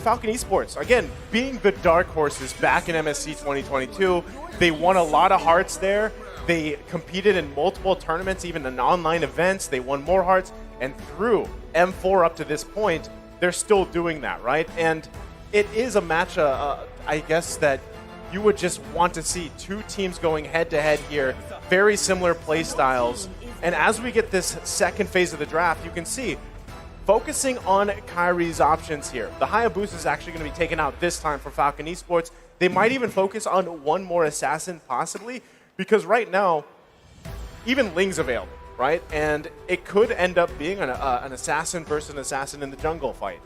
Falcon Esports, again, being the dark horses back in MSC 2022, they won a lot of hearts there. They competed in multiple tournaments, even in online events. They won more hearts, and through M4 up to this point, they're still doing that, right? And it is a match, I guess, that you would just want to see two teams going head-to-head here, very similar play styles. And as we get this second phase of the draft, you can see, focusing on Kyrie's options here. The Hayabusa is actually going to be taken out this time for Falcon Esports. They might even focus on one more assassin, possibly, because right now, even Ling's available, right? And it could end up being an assassin versus an assassin in the jungle fight.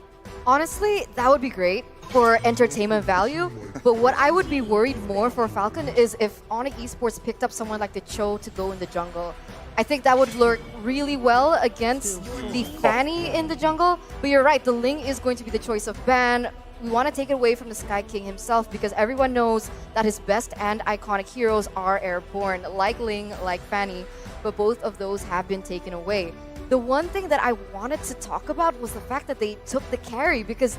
Honestly, that would be great for entertainment value, but what I would be worried more for Falcon is if Onic Esports picked up someone like the Cho to go in the jungle. I think that would work really well against the Fanny in the jungle, but you're right, the Ling is going to be the choice of ban. We want to take it away from the Sky King himself because everyone knows that his best and iconic heroes are airborne, like Ling, like Fanny, but both of those have been taken away. The one thing that I wanted to talk about was the fact that they took the carry, because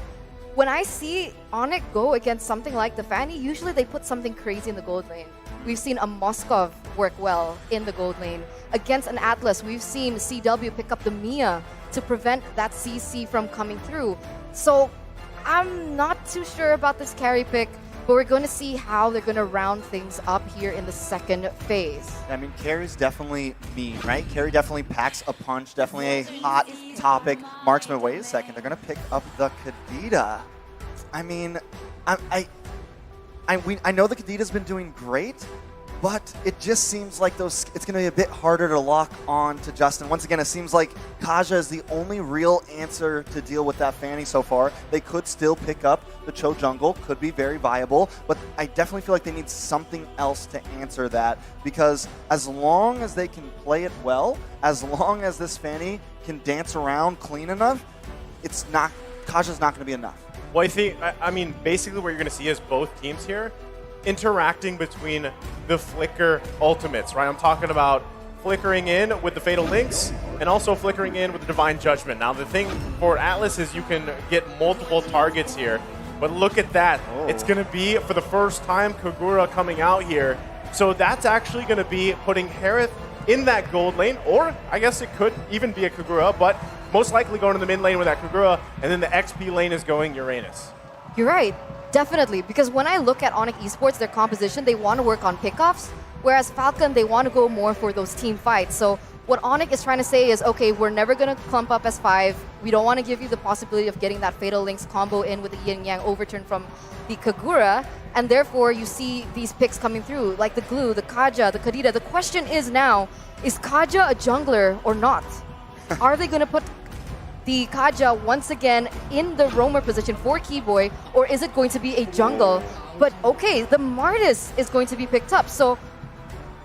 when I see Onic go against something like the Fanny, usually they put something crazy in the gold lane. We've seen a Moskov work well in the gold lane. Against an Atlas, we've seen CW pick up the Mia to prevent that CC from coming through. So I'm not too sure about this carry pick, but we're going to see how they're going to round things up here in the second phase. I mean, carry's definitely mean, right? Carry definitely packs a punch, definitely a hot topic. Marksman, wait a second, they're going to pick up the Kadita. I mean, I know the Kadita's been doing great, but it just seems like it's going to be a bit harder to lock on to Justin. Once again, it seems like Kaja is the only real answer to deal with that Fanny so far. They could still pick up the Cho jungle, could be very viable, but I definitely feel like they need something else to answer that, because as long as they can play it well, as long as this Fanny can dance around clean enough, Kaja's not going to be enough. Well, I mean, basically what you're going to see is both teams here interacting between the Flicker ultimates, right? I'm talking about flickering in with the Fatal Links and also flickering in with the Divine Judgment. Now, the thing for Atlas is you can get multiple targets here, but look at that. Oh. It's going to be, for the first time, Kagura coming out here. So that's actually going to be putting Harith in that gold lane, or I guess it could even be a Kagura, but most likely going to the mid lane with that Kagura, and then the XP lane is going Uranus. You're right. Definitely, because when I look at Onic Esports, their composition, they want to work on pickoffs, whereas Falcon, they want to go more for those team fights. So what Onic is trying to say is, okay, we're never going to clump up as 5. We don't want to give you the possibility of getting that Fatal Links combo in with the Yin Yang overturn from the Kagura, and therefore you see these picks coming through, like the Glue, the Kaja, the Kadita. The question is now, is Kaja a jungler or not? Are they going to put the Kaja once again in the roamer position for Keyboy, or is it going to be a jungle? But okay, the Martis is going to be picked up, so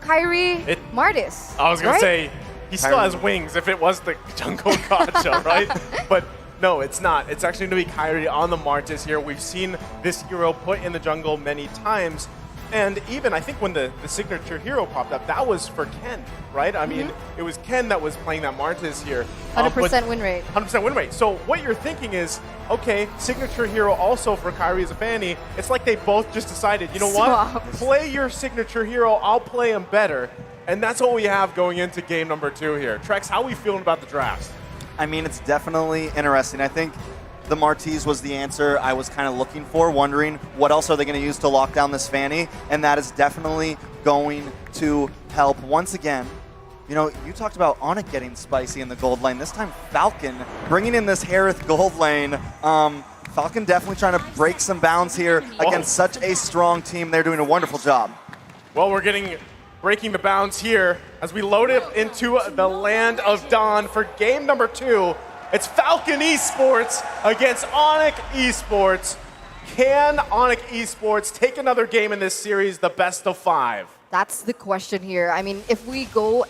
Kyrie, Martis. I was going right? to say, he still has wings if it was the jungle Kaja, right? But no, it's not. It's actually going to be Kyrie on the Martis here. We've seen this hero put in the jungle many times. And even, I think when the signature hero popped up, that was for Ken, right? I mean, it was Ken that was playing that Martis here. 100% win rate. 100% win rate. So what you're thinking is, okay, signature hero also for Kyrie as a Fanny. It's like they both just decided, you know what? Play your signature hero, I'll play him better. And that's what we have going into game number 2 here. Trex, how are we feeling about the draft? I mean, it's definitely interesting. I think the Martis was the answer I was kind of looking for, wondering what else are they going to use to lock down this Fanny, and that is definitely going to help. Once again, you know, you talked about Onic getting spicy in the gold lane. This time, Falcon bringing in this Harith gold lane. Falcon definitely trying to break some bounds here against such a strong team. They're doing a wonderful job. Well, we're breaking the bounds here as we load it into the Land of Dawn for game number 2. It's Falcon Esports against Onic Esports. Can Onic Esports take another game in this series, the best of 5? That's the question here. I mean, if we go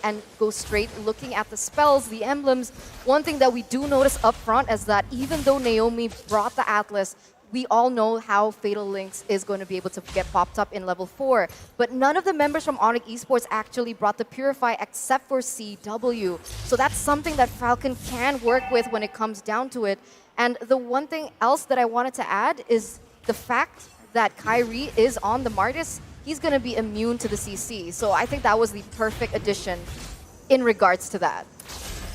straight looking at the spells, the emblems, one thing that we do notice up front is that even though Naomi brought the Atlas, we all know how Fatal Links is going to be able to get popped up in level 4. But none of the members from Onic Esports actually brought the Purify except for CW. So that's something that Falcon can work with when it comes down to it. And the one thing else that I wanted to add is the fact that Kyrie is on the Martis, he's going to be immune to the CC. So I think that was the perfect addition in regards to that.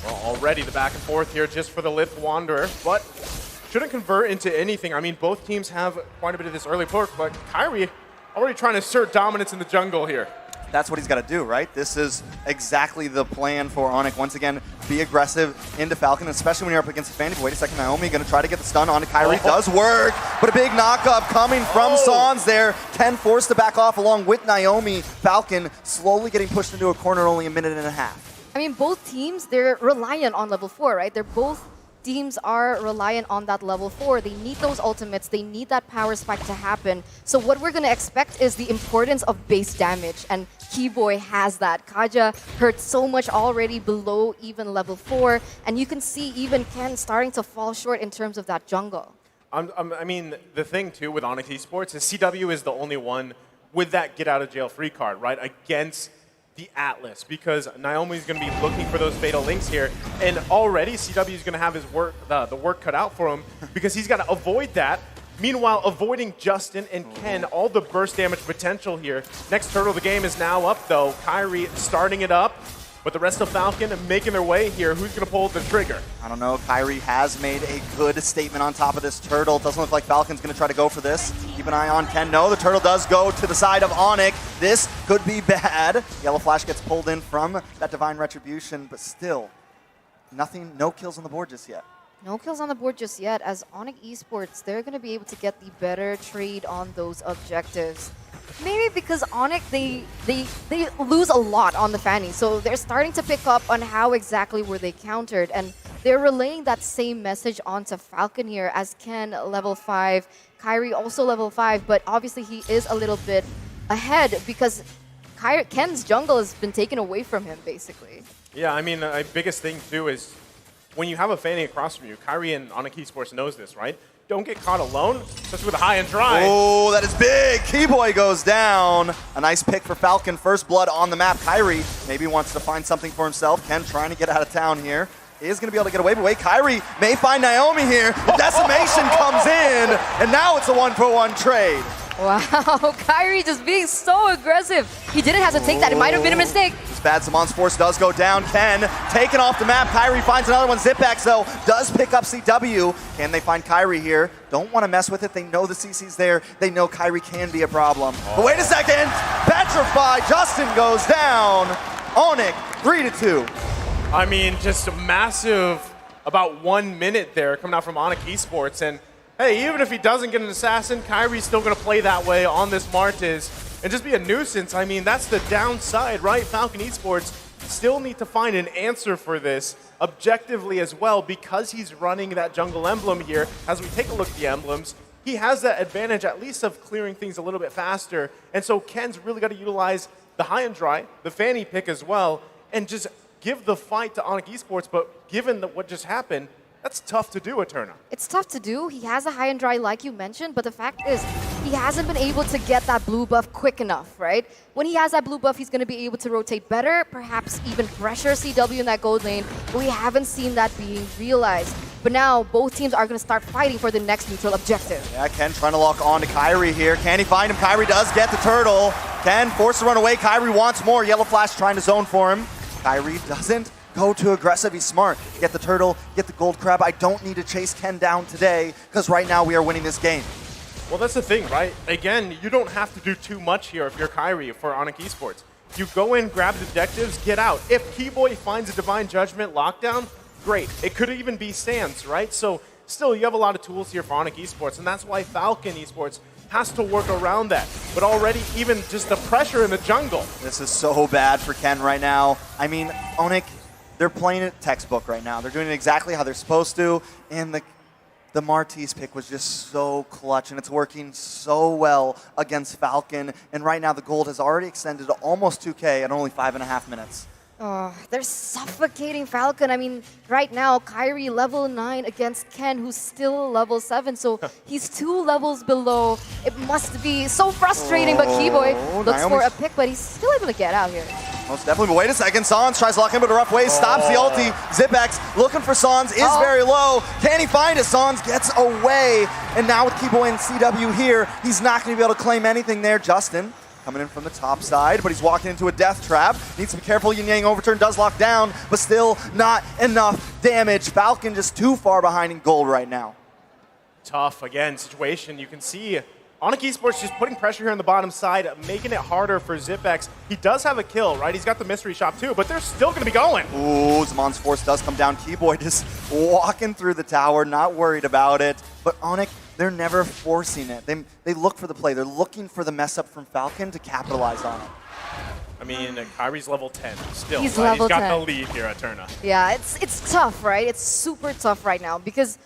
Well, already the back and forth here just for the Lift Wanderer, but shouldn't convert into anything. I mean, both teams have quite a bit of this early poke, but Kyrie already trying to assert dominance in the jungle here. That's what he's got to do, right? This is exactly the plan for Onic. Once again, be aggressive into Falcon, especially when you're up against a Fanny. Wait a second, Naomi going to try to get the stun onto Kyrie. Does work, but a big knockup coming from Sans there. Ken forced to back off along with Naomi. Falcon slowly getting pushed into a corner, only a minute and a half. I mean, both teams, they're reliant on level 4, right? They're both teams are reliant on that level 4. They need those ultimates. They need that power spike to happen. So what we're going to expect is the importance of base damage. And Keyboy has that. Kaja hurt so much already below even level 4. And you can see even Ken starting to fall short in terms of that jungle. I mean, the thing, too, with Onic Esports is CW is the only one with that get-out-of-jail-free card, right, against the Atlas, because Naomi's going to be looking for those fatal links here, and already CW is going to have his work, the work cut out for him, because he's got to avoid that. Meanwhile, avoiding Justin and Ken, all the burst damage potential here. Next turtle of the game is now up, though. Kyrie starting it up, but the rest of Falcon making their way here. Who's going to pull the trigger? I don't know. Kyrie has made a good statement on top of this turtle. Doesn't look like Falcon's going to try to go for this. Keep an eye on Ken. No, the turtle does go to the side of Onic. This could be bad. Yellow Flash gets pulled in from that Divine Retribution, but still, nothing, no kills on the board just yet. No kills on the board just yet, as Onic Esports, they're going to be able to get the better trade on those objectives. Maybe because Onic, they lose a lot on the Fanny, so they're starting to pick up on how exactly were they countered, and they're relaying that same message onto Falcon here as Ken level 5, Kyrie also level 5, but obviously he is a little bit ahead because Ken's jungle has been taken away from him, basically. Yeah, I mean, the biggest thing, too, is when you have a Fanny across from you, Kyrie and Onic Esports knows this, right? Don't get caught alone, especially with a high and dry. Oh, that is big. Keyboy goes down. A nice pick for Falcon. First blood on the map. Kyrie maybe wants to find something for himself. Ken trying to get out of town here. He is going to be able to get away, but wait, Kyrie may find Naomi here. The decimation comes in, and now it's a 1-for-1 trade. Wow, Kyrie just being so aggressive. He didn't hesitate. That it might have been a mistake. This bad Samon's Force does go down. Ken taken off the map. Kyrie finds another one. Zipbacks, though, does pick up CW. Can they find Kyrie here? Don't want to mess with it. They know the CC's there. They know Kyrie can be a problem. But wait a second. Petrify. Justin goes down. Onic, 3-2. I mean, just a massive, about 1 minute there coming out from Onic Esports. And hey, even if he doesn't get an assassin, Kyrie's still going to play that way on this Martis and just be a nuisance. I mean, that's the downside, right? Falcon Esports still need to find an answer for this objectively as well, because he's running that jungle emblem here. As we take a look at the emblems, he has that advantage at least of clearing things a little bit faster. And so Ken's really got to utilize the high and dry, the Fanny pick as well, and just give the fight to Onic Esports. But given what just happened, that's tough to do, Eterna. It's tough to do. He has a high and dry like you mentioned, but the fact is he hasn't been able to get that blue buff quick enough, right? When he has that blue buff, he's going to be able to rotate better, perhaps even pressure CW in that gold lane, but we haven't seen that being realized. But now both teams are going to start fighting for the next neutral objective. Yeah, Ken trying to lock on to Kyrie here. Can he find him? Kyrie does get the turtle. Ken forced to run away. Kyrie wants more. Yellow Flash trying to zone for him. Kyrie doesn't go too aggressive. He's smart. Get the turtle, get the gold crab. I don't need to chase Ken down today because right now we are winning this game. Well, that's the thing, right? Again, you don't have to do too much here if you're Kyrie for Onic Esports. You go in, grab the objectives, get out. If Keyboy finds a Divine Judgment lockdown, great. It could even be Sans, right? So still, you have a lot of tools here for Onic Esports, and that's why Falcon Esports has to work around that. But already, even just the pressure in the jungle. This is so bad for Ken right now. I mean, Onic, they're playing it textbook right now. They're doing it exactly how they're supposed to, and the Martis pick was just so clutch, and it's working so well against Falcon. And right now, the gold has already extended to almost 2K at only 5.5 minutes. Oh, they're suffocating Falcon. I mean, right now, Kyrie level 9 against Ken, who's still level 7. So he's 2 levels below. It must be so frustrating, but Keyboy looks for a pick, but he's still able to get out here. Most definitely, but wait a second. Sans tries to lock him with a rough way, stops the ulti. Zipex looking for Sans, is very low. Can he find it? Sans gets away. And now with Keyboy and CW here, he's not going to be able to claim anything there. Justin coming in from the top side, but he's walking into a death trap. Needs to be careful. Yin Yang overturn does lock down, but still not enough damage. Falcon just too far behind in gold right now. Tough, again, situation. You can see Onic Esports just putting pressure here on the bottom side, making it harder for Zipex. He does have a kill, right? He's got the mystery shop too, but they're still going to be going. Ooh, Zamon's force does come down. Keyboy just walking through the tower, not worried about it. But Onic, they're never forcing it. They look for the play. They're looking for the mess up from Falcon to capitalize on it. I mean, Kyrie's level 10 still. He's right? level He's got 10. the lead here at Turna. Yeah, it's tough, right? It's super tough right now because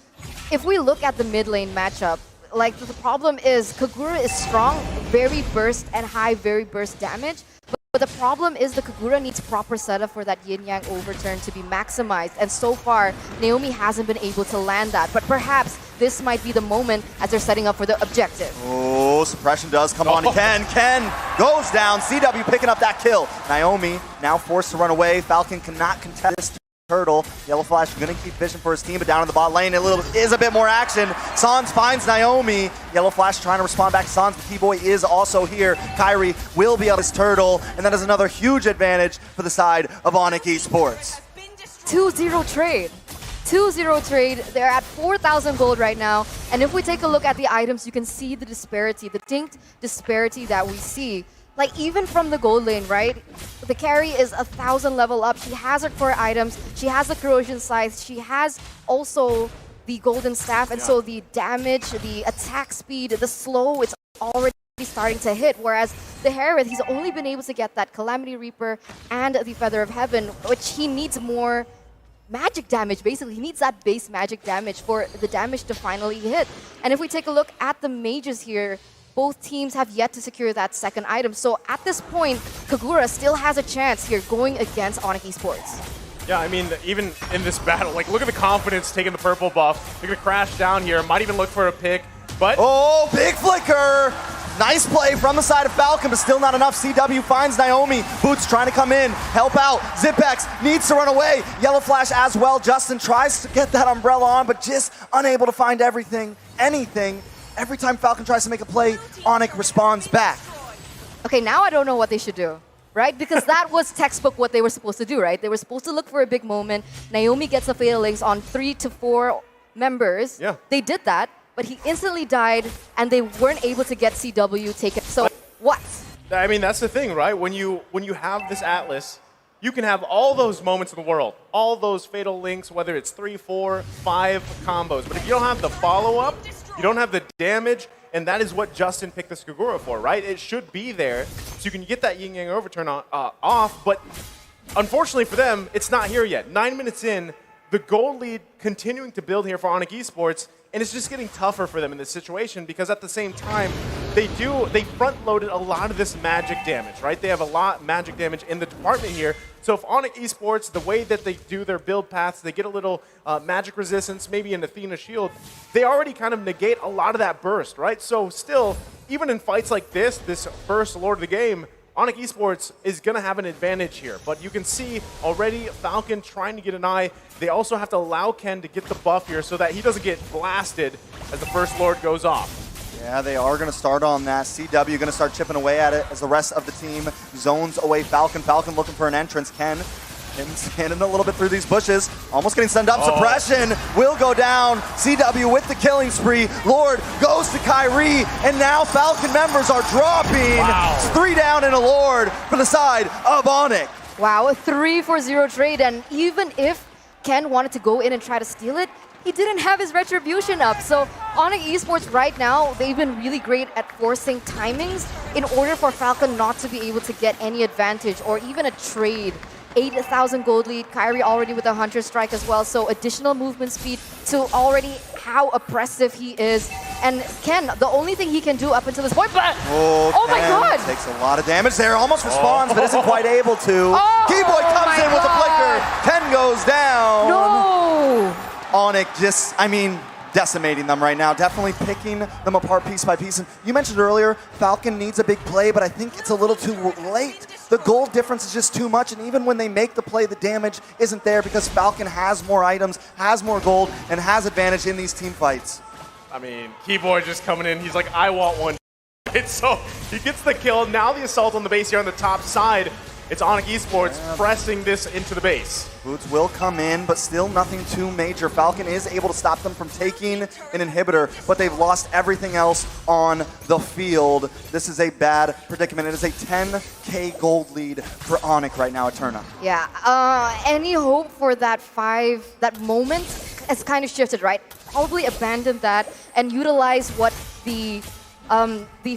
if we look at the mid lane matchup, like the problem is Kagura is strong, very burst and high, very burst damage. But the problem is the Kagura needs proper setup for that Yin Yang overturn to be maximized. And so far, Naomi hasn't been able to land that. But perhaps this might be the moment as they're setting up for the objective. Oh, suppression does come on to Ken. Ken goes down. CW picking up that kill. Naomi now forced to run away. Falcon cannot contest this turtle. Yellow Flash going to keep vision for his team, but down in the bot lane, is a bit more action. Sans finds Naomi. Yellow Flash trying to respond back to Sans, but Keyboy is also here. Kyrie will be on his turtle, and that is another huge advantage for the side of Onic Esports. 2-0 trade. 2-0 trade. They're at 4,000 gold right now. And if we take a look at the items, you can see the disparity, the distinct disparity that we see. Like even from the gold lane, right? The carry is 1,000 level up. She has her core items. She has the corrosion scythe. She has also the golden staff. And so the damage, the attack speed, the slow, it's already starting to hit. Whereas the Herod, he's only been able to get that Calamity Reaper and the Feather of Heaven, which he needs more magic damage, basically. He needs that base magic damage for the damage to finally hit. And if we take a look at the mages here, both teams have yet to secure that second item. So at this point, Kagura still has a chance here going against Onic Esports. Yeah, I mean, even in this battle, like, look at the confidence taking the purple buff. They're going to crash down here, might even look for a pick, but... Oh, big flicker! Nice play from the side of Falcon, but still not enough. CW finds Naomi. Boots trying to come in, help out. Zipex needs to run away. Yellow Flash as well. Justin tries to get that umbrella on, but just unable to find anything. Every time Falcon tries to make a play, Onic responds back. Okay, now I don't know what they should do, right? Because that was textbook what they were supposed to do, right? They were supposed to look for a big moment. Naomi gets the Fatal Links on 3 to 4 members. Yeah. They did that, but he instantly died, and they weren't able to get CW taken. So what? I mean, that's the thing, right? When you have this Atlas, you can have all those moments in the world, all those Fatal Links, whether it's 3, 4, 5 combos. But if you don't have the follow-up, you don't have the damage, and that is what Justin picked this Kagura for, right? It should be there, so you can get that Yin Yang overturn off, but unfortunately for them, it's not here yet. 9 minutes in, the gold lead continuing to build here for Onic Esports, and it's just getting tougher for them in this situation because at the same time, they front-loaded a lot of this magic damage, right? They have a lot of magic damage in the department here. So if Onic Esports, the way that they do their build paths, they get a little magic resistance, maybe an Athena shield, they already kind of negate a lot of that burst, right? So still, even in fights like this first Lord of the Game, Onic Esports is going to have an advantage here. But you can see already Falcon trying to get an eye. They also have to allow Ken to get the buff here so that he doesn't get blasted as the first Lord goes off. Yeah, they are going to start on that. CW going to start chipping away at it as the rest of the team zones away Falcon. Falcon looking for an entrance. Ken, him standing a little bit through these bushes. Almost getting sent up. Suppression will go down. CW with the killing spree. Lord goes to Kyrie. And now Falcon members are dropping. Wow. It's 3 down and a Lord for the side of Onic. Wow, a 3-4-0 trade, and even if Ken wanted to go in and try to steal it, he didn't have his retribution up. So Onic Esports right now, they've been really great at forcing timings in order for Falcon not to be able to get any advantage or even a trade. 8,000 gold lead, Kyrie already with a Hunter Strike as well, so additional movement speed to already how oppressive he is. And Ken, the only thing he can do up until this point, but oh my god! Takes a lot of damage there, almost responds, but isn't quite able to. Keyboy comes in with a flicker, Ken goes down. No! Onic just, I mean, decimating them right now, definitely picking them apart piece by piece. And you mentioned earlier, Falcon needs a big play, but I think it's a little too late. The gold difference is just too much, and even when they make the play, the damage isn't there because Falcon has more items, has more gold, and has advantage in these team fights. I mean, Keyboard just coming in. He's like, I want one. So he gets the kill. Now the assault on the base here on the top side. It's Onic Esports pressing this into the base. Boots will come in, but still nothing too major. Falcon is able to stop them from taking an inhibitor, but they've lost everything else on the field. This is a bad predicament. It is a 10K gold lead for Onic right now at Turna. Yeah, any hope for that moment has kind of shifted, right? Probably abandon that and utilize what the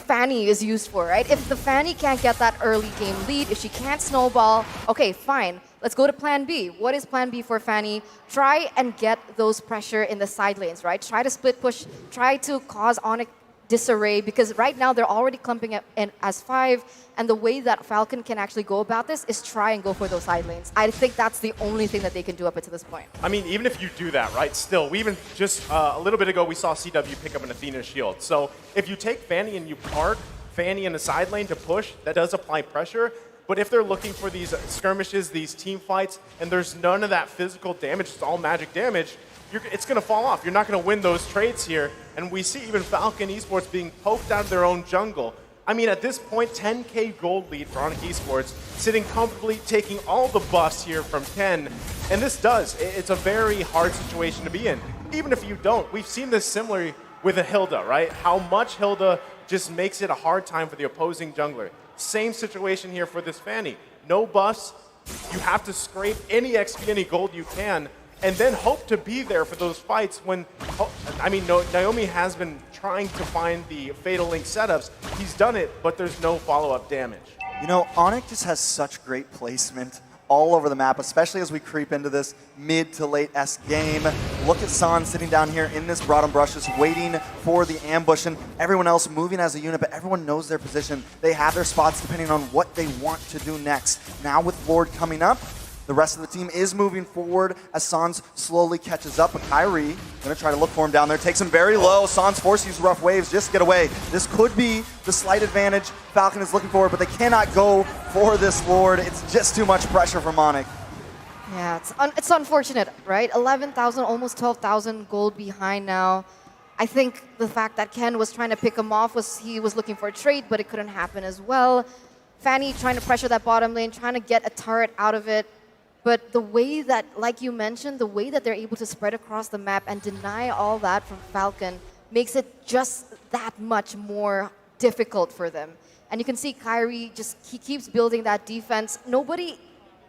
Fanny is used for, right? If the Fanny can't get that early game lead, if she can't snowball, okay, fine. Let's go to plan B. What is plan B for Fanny? Try and get those pressure in the side lanes, right? Try to split push, try to cause Onic disarray, because right now they're already clumping in as 5, and the way that Falcon can actually go about this is try and go for those side lanes. I think that's the only thing that they can do up until this point. I mean, even if you do that, right, still, we even just a little bit ago, we saw CW pick up an Athena shield. So if you take Fanny and you park Fanny in the side lane to push, that does apply pressure. But if they're looking for these skirmishes, these team fights, and there's none of that physical damage, it's all magic damage, it's going to fall off. You're not going to win those trades here. And we see even Falcon Esports being poked out of their own jungle. I mean, at this point, 10K gold lead for Onic Esports, sitting comfortably, taking all the buffs here from Ken. And this it's a very hard situation to be in. Even if you don't, we've seen this similarly with a Hilda, right? How much Hilda just makes it a hard time for the opposing jungler. Same situation here for this Fanny. No buffs, you have to scrape any XP, any gold you can, and then hope to be there for those fights when, I mean, Naomi has been trying to find the Fatal Link setups. He's done it, but there's no follow-up damage. You know, Onic just has such great placement all over the map, especially as we creep into this mid to late S game. Look at San sitting down here in this bottom brush, just waiting for the ambush, and everyone else moving as a unit, but everyone knows their position. They have their spots depending on what they want to do next. Now with Lord coming up, the rest of the team is moving forward as Sans slowly catches up, but Kyrie gonna try to look for him down there. Takes him very low. Sans forced to use rough waves, just get away. This could be the slight advantage Falcon is looking for, but they cannot go for this Lord. It's just too much pressure from Onic. Yeah, it's unfortunate, right? 11,000, almost 12,000 gold behind now. I think the fact that Ken was trying to pick him off he was looking for a trade, but it couldn't happen as well. Fanny trying to pressure that bottom lane, trying to get a turret out of it. But the way that, like you mentioned, the way that they're able to spread across the map and deny all that from Falcon makes it just that much more difficult for them. And you can see Kyrie he keeps building that defense. Nobody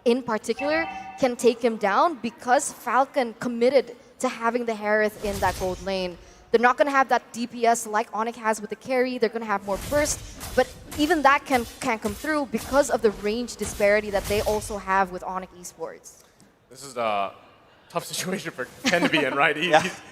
in particular can take him down because Falcon committed to having the Harith in that gold lane. They're not going to have that DPS like Onic has with the carry. They're going to have more burst, but even that can't come through because of the range disparity that they also have with Onic Esports. This is a tough situation for Ken to be in, right?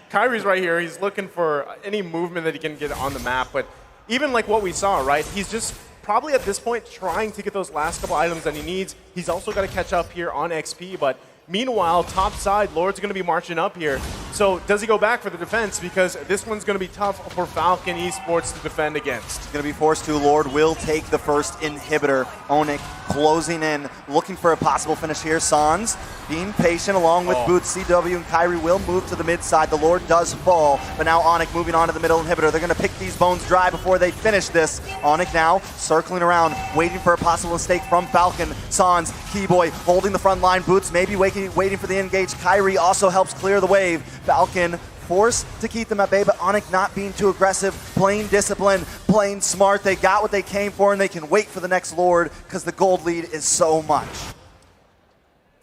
Kyrie's right here. He's looking for any movement that he can get on the map, but even like what we saw, right? He's just probably at this point trying to get those last couple items that he needs. He's also got to catch up here on XP, but meanwhile, top side, Lord's going to be marching up here. So does he go back for the defense? Because this one's going to be tough for Falcon Esports to defend against. He's going to be forced to. Lord will take the first inhibitor. Onic closing in, looking for a possible finish here. Sans being patient along with Boots. CW and Kyrie will move to the mid side. The Lord does fall, but now Onic moving on to the middle inhibitor. They're going to pick these bones dry before they finish this. Onic now circling around, waiting for a possible mistake from Falcon. Sans, Keyboy holding the front line. Boots maybe waiting for the engage. Kyrie also helps clear the wave. Falcon forced to keep them at bay, but Onic not being too aggressive, playing disciplined, playing smart. They got what they came for, and they can wait for the next Lord because the gold lead is so much.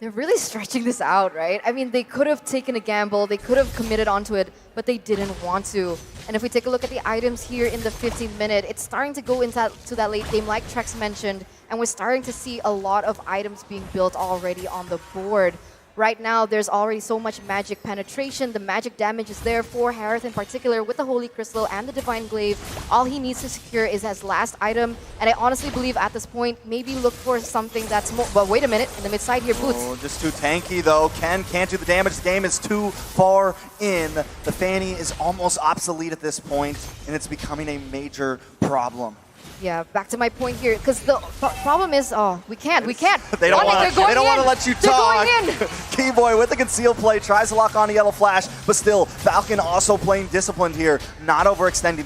They're really stretching this out, right? I mean, they could have taken a gamble, they could have committed onto it, but they didn't want to. And if we take a look at the items here in the 15th minute, it's starting to go into that late game, like Trex mentioned, and we're starting to see a lot of items being built already on the board. right now there's already so much magic penetration. The magic damage is there for Harith in particular with the Holy Crystal and the Divine Glaive. All he needs to secure is his last item. And I honestly believe at this point, maybe look for something that's more... But wait a minute, in the mid side here, Boots. Oh, just too tanky though. Ken can't do the damage. The game is too far in. The Fanny is almost obsolete at this point, and it's becoming a major problem. Yeah, back to my point here, because the problem is, we can't. They don't want to let you talk. They're going in. Keyboy with the concealed play tries to lock on a yellow flash, but still, Falcon also playing disciplined here, not overextending.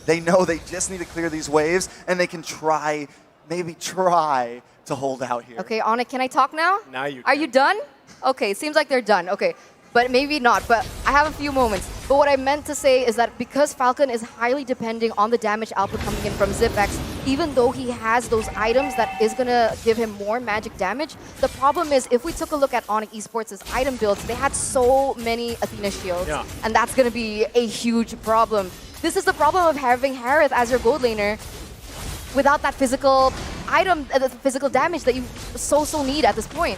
They know they just need to clear these waves, and they can try, maybe try to hold out here. Okay, Onic, can I talk now? Now you can. Are you done? Okay, seems like they're done. Okay, but maybe not, but I have a few moments. But what I meant to say is that because Falcon is highly depending on the damage output coming in from Zipex, even though he has those items that is going to give him more magic damage, the problem is if we took a look at Onic Esports' item builds, they had so many Athena shields, and that's going to be a huge problem. This is the problem of having Harith as your gold laner without that physical item, the physical damage that you so need at this point.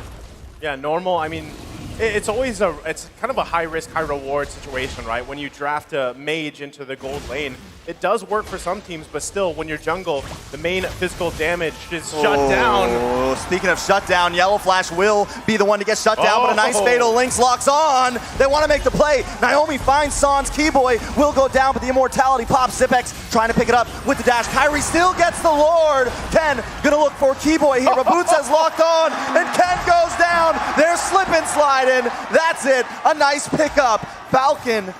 Yeah, normal. I mean, it's always it's kind of a high risk, high reward situation, right? When you draft a mage into the gold lane, it does work for some teams, but still, when you're jungle, the main physical damage is shut down. Speaking of shut down, Yellow Flash will be the one to get shut down, but a nice Fatal Lynx locks on. They want to make the play. Naomi finds Sans. Keyboy will go down, but the immortality pops. Zipex trying to pick it up with the dash. Kyrie still gets the Lord. Ken gonna look for Keyboy here, but Boots has locked on, and Ken goes down. They're slip and sliding. That's it. A nice pickup. Falcon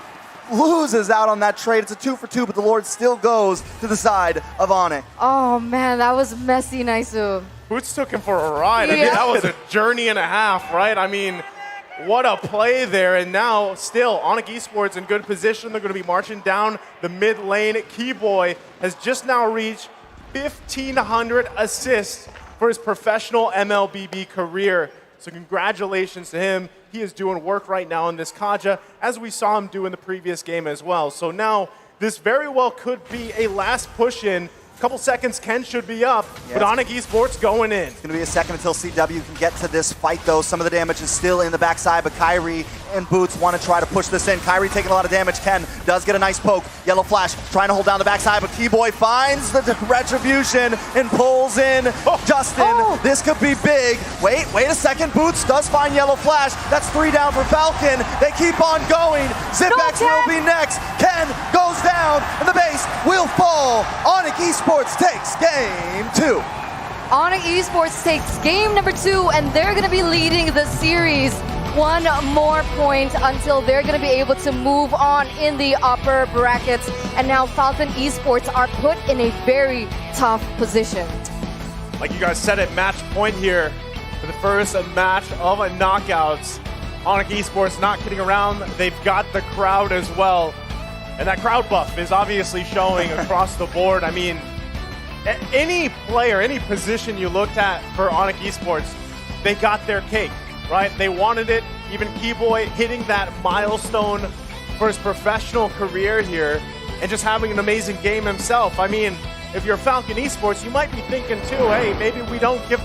loses out on that trade. It's a 2-for-2, but the Lord still goes to the side of Onic. Oh man, that was messy, Naisu. Boots took him for a ride. I mean, that was a journey and a half, right? I mean, what a play there. And now, still, Onic Esports in good position. They're going to be marching down the mid lane. Keyboy has just now reached 1,500 assists for his professional MLBB career. So congratulations to him. He is doing work right now in this Kaja, as we saw him do in the previous game as well. So now, this very well could be a last push-in. Couple seconds, Ken should be up, but Onic Esports going in. It's going to be a second until CW can get to this fight, though. Some of the damage is still in the backside, but Kyrie and Boots want to try to push this in. Kyrie taking a lot of damage. Ken does get a nice poke. Yellow Flash trying to hold down the backside, but Keyboy finds the retribution and pulls in Justin. This could be big. Wait a second. Boots does find Yellow Flash. That's 3 down for Falcon. They keep on going. Zipex will be next. Ken goes down, and the base will fall. Onic Esports takes game 2. Onic Esports takes game number 2, and they're going to be leading the series. One more point until they're going to be able to move on in the upper brackets. And now Falcon Esports are put in a very tough position. Like you guys said, at match point here for the first match of knockouts. Onic Esports not kidding around. They've got the crowd as well. And that crowd buff is obviously showing across the board. I mean, any player, any position you looked at for Onic Esports, they got their cake, right? They wanted it. Even Keyboy hitting that milestone for his professional career here and just having an amazing game himself. I mean, if you're Falcon Esports, you might be thinking too, hey, maybe we don't give